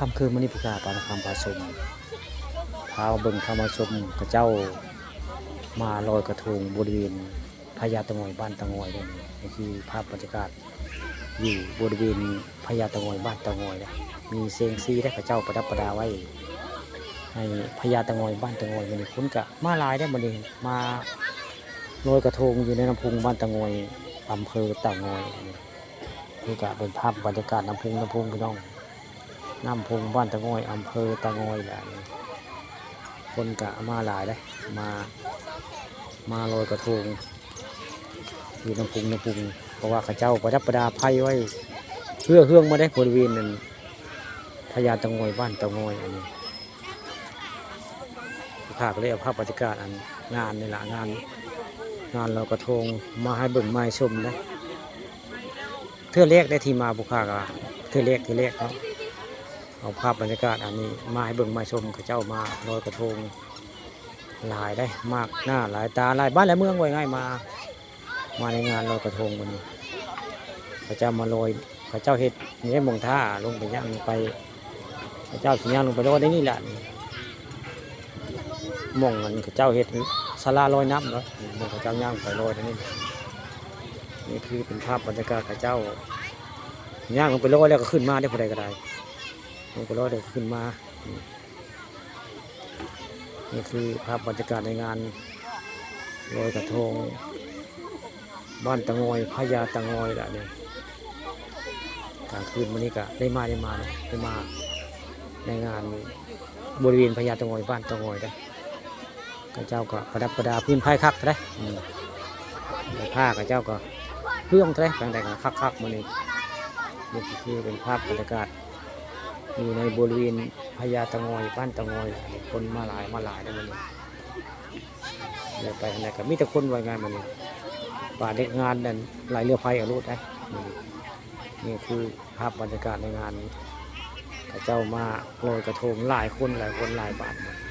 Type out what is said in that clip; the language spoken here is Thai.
ค่ำคืนมื้อนี้ผู้ข่าปานคำผาชมพาเบิ่งเข้ามาชมกระเจ้ามาลอยกระทงบริเวณพญาตะงอยบ้านตะงอยเด้นี่คือภาพบรรยากาศอยู่บริเวณพญาตะงอยบ้านตะงอยนะมีเสียงซีได้พระเจ้าประดับประดาไว้ให้พญาตะงอยบ้านตะงอยมื้อนี้คุณกะมาหลายได้มื้อนี้มาลอยกระทงอยู่ในลำพุงบ้านตะงอยอำเภอตะงอยนี่ก็เป็นภาพบรรยากาศลำพุงพี่น้องน้ำพุงบ้านตะงอยอำเภอตะงอยแหละคนกะมาหลายเลยมาลอยกระทงอยู่น้ำพุงเพราะว่าข้าเจ้าประดับประดาไพ่ไว้เพื่อเครื่องมาได้บริเวณนั้นพญาตะงอยบ้านตะงอยอันนี้ข้าก็เลยเอาภาพบรรยากาศอันงานนี่แหละงานลอยกระทงมาให้เบิ่งมาให้ชมนะเทื่อเล็กได้ที่มาบุคคากะเทื่อเล็กเนาะเอาภาพบรรยากาศอันนี้มาให้เบิ่งมาชมข้าเจ้ามาลอยกระทงหลายได้มากหน้าหลายตาหลายบ้านหลายเมืองไว้ง่ายมาในงานลอยกระทงวันนี้ข้าเจ้ามาลอยข้าเจ้าเฮ็ดนี่ได้มองท่าลงไปย่างไปข้าเจ้าสิย่างลงไปลอยได้นี่แหละมองมันข้าเจ้าเฮ็ดศาลาลอยน้ำเนาะมองข้าเจ้าย่างไปลอยได้นี่คือเป็นภาพบรรยากาศข้าเจ้าย่างลงไปลอยแล้วก็ขึ้นมาได้พอใดก็ได้ลงไปลอยแล้วก็ขึ้นมานี่คือภาพบรรยากาศในงานลอยกระทงบ้านตะงอยพญาตะงอยแหละเนี่ยกลางคืนวันนี้ก็ได้มาในงานบริเวณพญาตะงอยบ้านตะงอยได้ข้าเจ้าก็ประดับประดาพื้นไผ่คักได้ผ้าข้าเจ้าก็เพื่องได้แปลงแต่งคักมันนี่คือเป็นภาพบรรยากาศอยู่ในบริเวณพญาตะงอยบ้านตะงอยคนมาหลายได้มันนี่เลยไปไหนก็มีแต่คนไว้งานมันนี่ป่าเด็กงานนั่นหลายเรือไฟเอาลูกได้นี่คือภาพบรรยากาศในงานข้าเจ้ามาลอยกระทงหลายคนหลายบาท